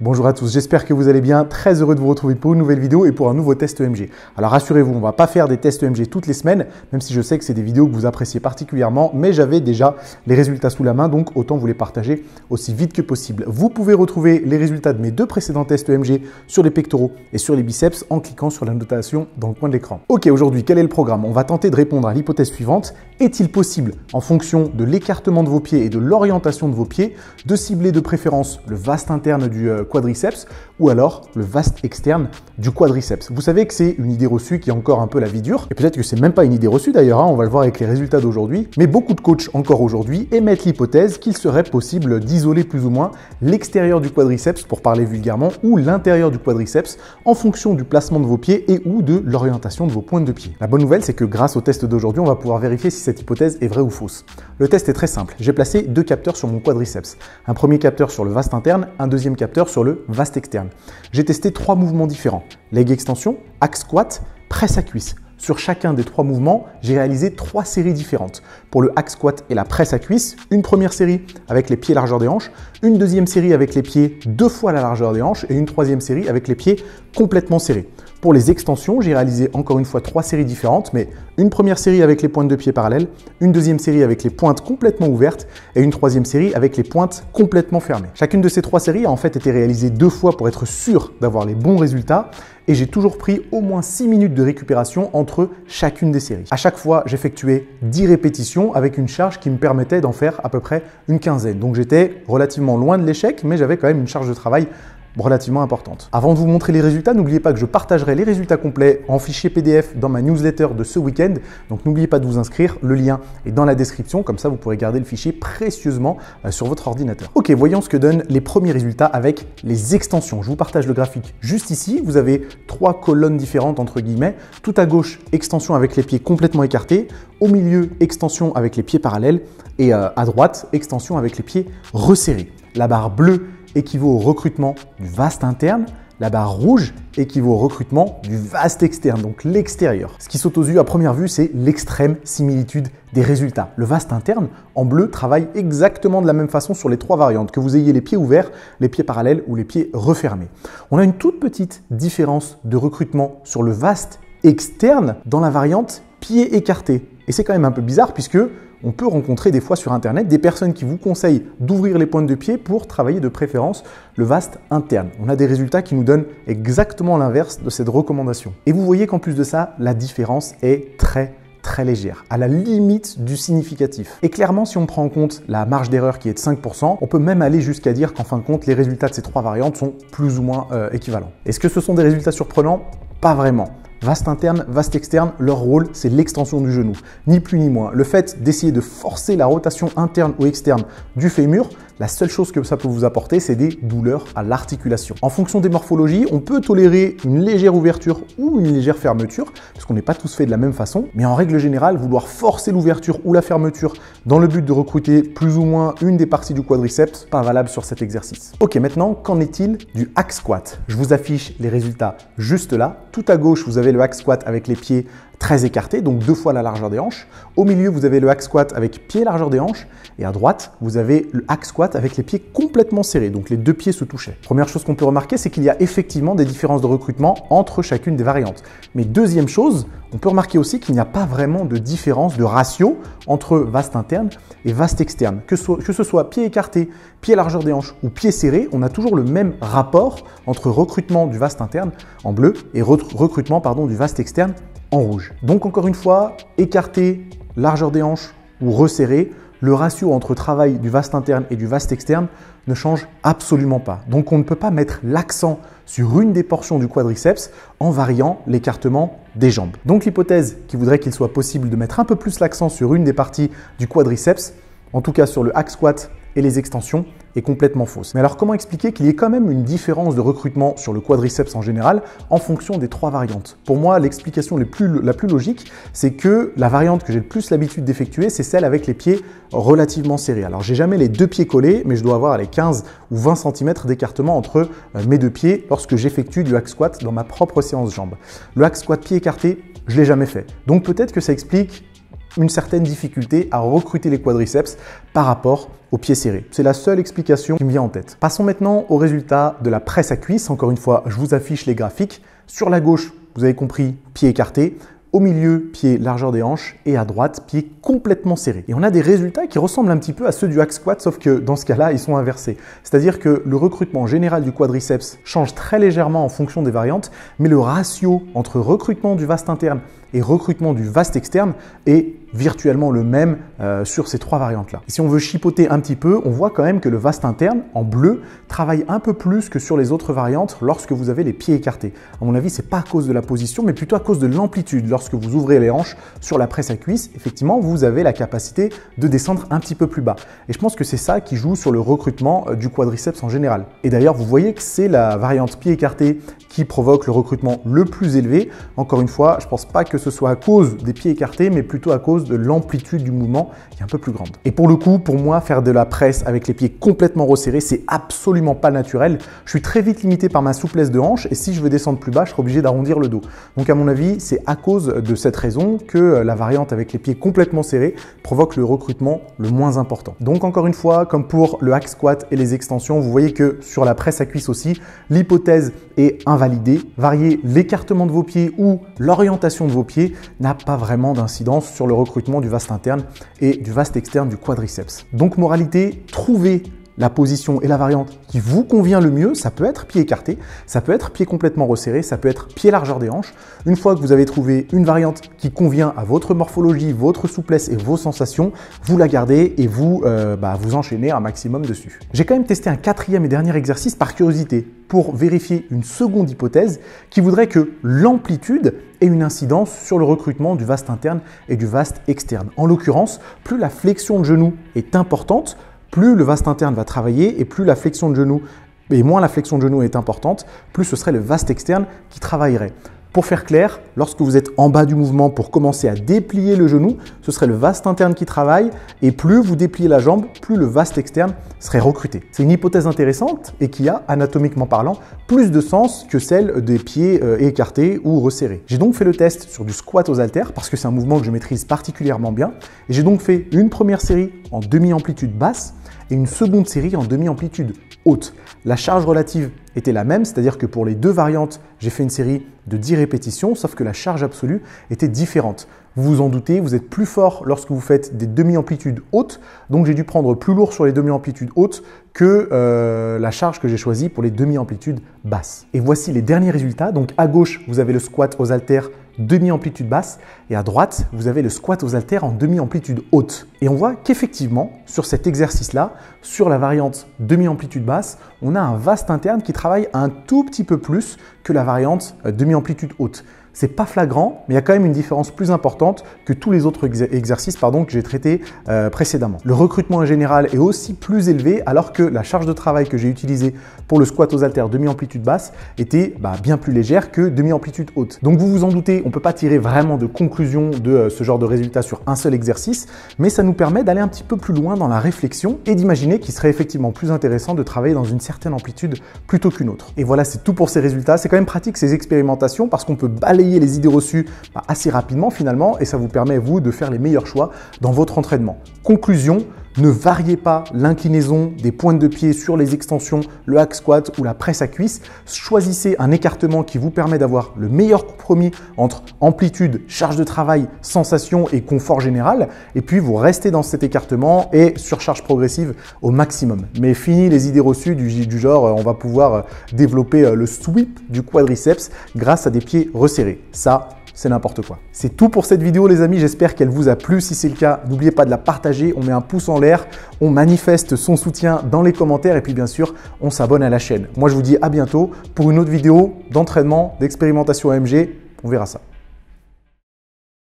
Bonjour à tous, j'espère que vous allez bien. Très heureux de vous retrouver pour une nouvelle vidéo et pour un nouveau test EMG. Alors rassurez-vous, on ne va pas faire des tests EMG toutes les semaines, même si je sais que c'est des vidéos que vous appréciez particulièrement, mais j'avais déjà les résultats sous la main, donc autant vous les partager aussi vite que possible. Vous pouvez retrouver les résultats de mes deux précédents tests EMG sur les pectoraux et sur les biceps en cliquant sur la notation dans le coin de l'écran. Ok, aujourd'hui, quel est le programme? On va tenter de répondre à l'hypothèse suivante. Est-il possible, en fonction de l'écartement de vos pieds et de l'orientation de vos pieds, de cibler de préférence le vaste interne du quadriceps ou alors le vaste externe du quadriceps? Vous savez que c'est une idée reçue qui est encore un peu la vie dure, et peut-être que c'est même pas une idée reçue d'ailleurs, on va le voir avec les résultats d'aujourd'hui, mais beaucoup de coachs encore aujourd'hui émettent l'hypothèse qu'il serait possible d'isoler plus ou moins l'extérieur du quadriceps, pour parler vulgairement, ou l'intérieur du quadriceps en fonction du placement de vos pieds et ou de l'orientation de vos pointes de pied. La bonne nouvelle, c'est que grâce au test d'aujourd'hui, on va pouvoir vérifier si cette hypothèse est vraie ou fausse. Le test est très simple, j'ai placé deux capteurs sur mon quadriceps, un premier capteur sur le vaste interne, un deuxième capteur sur le vaste externe. J'ai testé trois mouvements différents: leg extension, hack squat, presse à cuisse. Sur chacun des trois mouvements, j'ai réalisé trois séries différentes. Pour le hack squat et la presse à cuisse, une première série avec les pieds largeur des hanches, une deuxième série avec les pieds 2 fois la largeur des hanches et une troisième série avec les pieds complètement serrés. Pour les extensions, j'ai réalisé encore une fois trois séries différentes, mais une première série avec les pointes de pied parallèles, une deuxième série avec les pointes complètement ouvertes et une troisième série avec les pointes complètement fermées. Chacune de ces trois séries a en fait été réalisée 2 fois pour être sûr d'avoir les bons résultats, et j'ai toujours pris au moins 6 minutes de récupération entre chacune des séries. À chaque fois, j'effectuais 10 répétitions avec une charge qui me permettait d'en faire à peu près une quinzaine. Donc j'étais relativement loin de l'échec, mais j'avais quand même une charge de travail relativement importante. Avant de vous montrer les résultats, n'oubliez pas que je partagerai les résultats complets en fichier PDF dans ma newsletter de ce week-end. Donc n'oubliez pas de vous inscrire, le lien est dans la description, comme ça vous pourrez garder le fichier précieusement sur votre ordinateur. Ok, voyons ce que donnent les premiers résultats avec les extensions. Je vous partage le graphique juste ici. Vous avez 3 colonnes différentes entre guillemets. Tout à gauche, extension avec les pieds complètement écartés. Au milieu, extension avec les pieds parallèles. Et à droite, extension avec les pieds resserrés. La barre bleue équivaut au recrutement du vaste interne, la barre rouge équivaut au recrutement du vaste externe, donc l'extérieur. Ce qui saute aux yeux à première vue, c'est l'extrême similitude des résultats. Le vaste interne, en bleu, travaille exactement de la même façon sur les 3 variantes, que vous ayez les pieds ouverts, les pieds parallèles ou les pieds refermés. On a une toute petite différence de recrutement sur le vaste externe dans la variante pieds écartés. Et c'est quand même un peu bizarre puisque on peut rencontrer des fois sur internet des personnes qui vous conseillent d'ouvrir les pointes de pied pour travailler de préférence le vaste interne. On a des résultats qui nous donnent exactement l'inverse de cette recommandation. Et vous voyez qu'en plus de ça, la différence est très légère, à la limite du significatif. Et clairement, si on prend en compte la marge d'erreur qui est de 5%, on peut même aller jusqu'à dire qu'en fin de compte, les résultats de ces 3 variantes sont plus ou moins équivalents. Est-ce que ce sont des résultats surprenants? Pas vraiment. Vaste interne, vaste externe, leur rôle, c'est l'extension du genou, ni plus ni moins. Le fait d'essayer de forcer la rotation interne ou externe du fémur, la seule chose que ça peut vous apporter, c'est des douleurs à l'articulation. En fonction des morphologies, on peut tolérer une légère ouverture ou une légère fermeture, parce qu'on n'est pas tous faits de la même façon, mais en règle générale, vouloir forcer l'ouverture ou la fermeture dans le but de recruter plus ou moins une des parties du quadriceps, pas valable sur cet exercice. Ok, maintenant, qu'en est-il du hack squat? Je vous affiche les résultats juste là. Tout à gauche, vous avez le hack squat avec les pieds très écartés, donc 2 fois la largeur des hanches. Au milieu, vous avez le hack squat avec pied largeur des hanches. Et à droite, vous avez le hack squat avec les pieds complètement serrés, donc les 2 pieds se touchaient. Première chose qu'on peut remarquer, c'est qu'il y a effectivement des différences de recrutement entre chacune des variantes. Mais deuxième chose, on peut remarquer aussi qu'il n'y a pas vraiment de différence de ratio entre vaste interne et vaste externe. Que ce soit pied écarté, pied largeur des hanches ou pied serré, on a toujours le même rapport entre recrutement du vaste interne en bleu et recrutement du vaste externe en rouge. Donc encore une fois, écarté, largeur des hanches ou resserré, le ratio entre travail du vaste interne et du vaste externe ne change absolument pas. Donc on ne peut pas mettre l'accent sur une des portions du quadriceps en variant l'écartement des jambes. Donc l'hypothèse qui voudrait qu'il soit possible de mettre un peu plus l'accent sur une des parties du quadriceps, en tout cas sur le hack squat et les extensions, est complètement fausse. Mais alors comment expliquer qu'il y ait quand même une différence de recrutement sur le quadriceps en général en fonction des 3 variantes? Pour moi, l'explication la plus logique, c'est que la variante que j'ai le plus l'habitude d'effectuer, c'est celle avec les pieds relativement serrés. Alors j'ai jamais les 2 pieds collés, mais je dois avoir les 15 ou 20 cm d'écartement entre mes 2 pieds lorsque j'effectue du hack squat dans ma propre séance jambes. Le hack squat pied écarté, je ne l'ai jamais fait. Donc peut-être que ça explique une certaine difficulté à recruter les quadriceps par rapport aux pieds serrés. C'est la seule explication qui me vient en tête. Passons maintenant au résultat de la presse à cuisse. Encore une fois, je vous affiche les graphiques. Sur la gauche, vous avez compris, pied écarté. Au milieu, pied largeur des hanches et à droite, pied complètement serré. Et on a des résultats qui ressemblent un petit peu à ceux du hack squat, sauf que dans ce cas-là, ils sont inversés. C'est-à-dire que le recrutement général du quadriceps change très légèrement en fonction des variantes, mais le ratio entre recrutement du vaste interne et recrutement du vaste externe est virtuellement le même sur ces trois variantes-là. Si on veut chipoter un petit peu, on voit quand même que le vaste interne, en bleu, travaille un peu plus que sur les autres variantes lorsque vous avez les pieds écartés. À mon avis, ce n'est pas à cause de la position, mais plutôt à cause de l'amplitude. Lorsque vous ouvrez les hanches sur la presse à cuisse, effectivement, vous avez la capacité de descendre un petit peu plus bas. Et je pense que c'est ça qui joue sur le recrutement du quadriceps en général. Et d'ailleurs, vous voyez que c'est la variante pied écarté qui provoque le recrutement le plus élevé. Encore une fois, je ne pense pas que ce soit à cause des pieds écartés, mais plutôt à cause de l'amplitude du mouvement qui est un peu plus grande. Et pour le coup, pour moi, faire de la presse avec les pieds complètement resserrés, c'est absolument pas naturel. Je suis très vite limité par ma souplesse de hanche et si je veux descendre plus bas, je serai obligé d'arrondir le dos. Donc à mon avis, c'est à cause de cette raison que la variante avec les pieds complètement serrés provoque le recrutement le moins important. Donc encore une fois, comme pour le hack squat et les extensions, vous voyez que sur la presse à cuisse aussi, l'hypothèse est invalidée. Varier l'écartement de vos pieds ou l'orientation de vos pieds n'a pas vraiment d'incidence sur le recrutement du vaste interne et du vaste externe du quadriceps. Donc moralité, trouvez la position et la variante qui vous convient le mieux. Ça peut être pied écarté, ça peut être pied complètement resserré, ça peut être pied largeur des hanches. Une fois que vous avez trouvé une variante qui convient à votre morphologie, votre souplesse et vos sensations, vous la gardez et vous vous enchaînez un maximum dessus. J'ai quand même testé un quatrième et dernier exercice par curiosité pour vérifier une seconde hypothèse qui voudrait que l'amplitude ait une incidence sur le recrutement du vaste interne et du vaste externe. En l'occurrence, plus la flexion de genou est importante, plus le vaste interne va travailler et plus la flexion de genou, et moins la flexion de genou est importante, plus ce serait le vaste externe qui travaillerait. Pour faire clair, lorsque vous êtes en bas du mouvement pour commencer à déplier le genou, ce serait le vaste interne qui travaille et plus vous dépliez la jambe, plus le vaste externe serait recruté. C'est une hypothèse intéressante et qui a, anatomiquement parlant, plus de sens que celle des pieds écartés ou resserrés. J'ai donc fait le test sur du squat aux haltères parce que c'est un mouvement que je maîtrise particulièrement bien et j'ai donc fait une première série en demi-amplitude basse et une seconde série en demi-amplitude haute. La charge relative était la même, c'est-à-dire que pour les deux variantes, j'ai fait une série de 10 répétitions, sauf que la charge absolue était différente. Vous vous en doutez, vous êtes plus fort lorsque vous faites des demi-amplitudes hautes, donc j'ai dû prendre plus lourd sur les demi-amplitudes hautes que la charge que j'ai choisie pour les demi-amplitudes basses. Et voici les derniers résultats. Donc à gauche, vous avez le squat aux haltères demi-amplitude basse et à droite, vous avez le squat aux haltères en demi-amplitude haute. Et on voit qu'effectivement, sur cet exercice-là, sur la variante demi-amplitude basse, on a un vaste interne qui travaille un tout petit peu plus que la variante demi-amplitude haute. C'est pas flagrant, mais il y a quand même une différence plus importante que tous les autres exercices que j'ai traités précédemment. Le recrutement en général est aussi plus élevé alors que la charge de travail que j'ai utilisée pour le squat aux haltères demi-amplitude basse était bien plus légère que demi-amplitude haute. Donc vous vous en doutez, on ne peut pas tirer vraiment de conclusion de ce genre de résultat sur un seul exercice, mais ça nous permet d'aller un petit peu plus loin dans la réflexion et d'imaginer qu'il serait effectivement plus intéressant de travailler dans une certaine amplitude plutôt qu'une autre. Et voilà, c'est tout pour ces résultats. C'est quand même pratique ces expérimentations parce qu'on peut balayer les idées reçues assez rapidement finalement et ça vous permet vous de faire les meilleurs choix dans votre entraînement. Conclusion, ne variez pas l'inclinaison des pointes de pied sur les extensions, le hack squat ou la presse à cuisse. Choisissez un écartement qui vous permet d'avoir le meilleur compromis entre amplitude, charge de travail, sensation et confort général. Et puis vous restez dans cet écartement et surcharge progressive au maximum. Mais fini les idées reçues du genre on va pouvoir développer le sweep du quadriceps grâce à des pieds resserrés. Ça, c'est n'importe quoi. C'est tout pour cette vidéo les amis, j'espère qu'elle vous a plu. Si c'est le cas, n'oubliez pas de la partager, on met un pouce en l'air, on manifeste son soutien dans les commentaires et puis bien sûr, on s'abonne à la chaîne. Moi je vous dis à bientôt pour une autre vidéo d'entraînement, d'expérimentation AMG, on verra ça.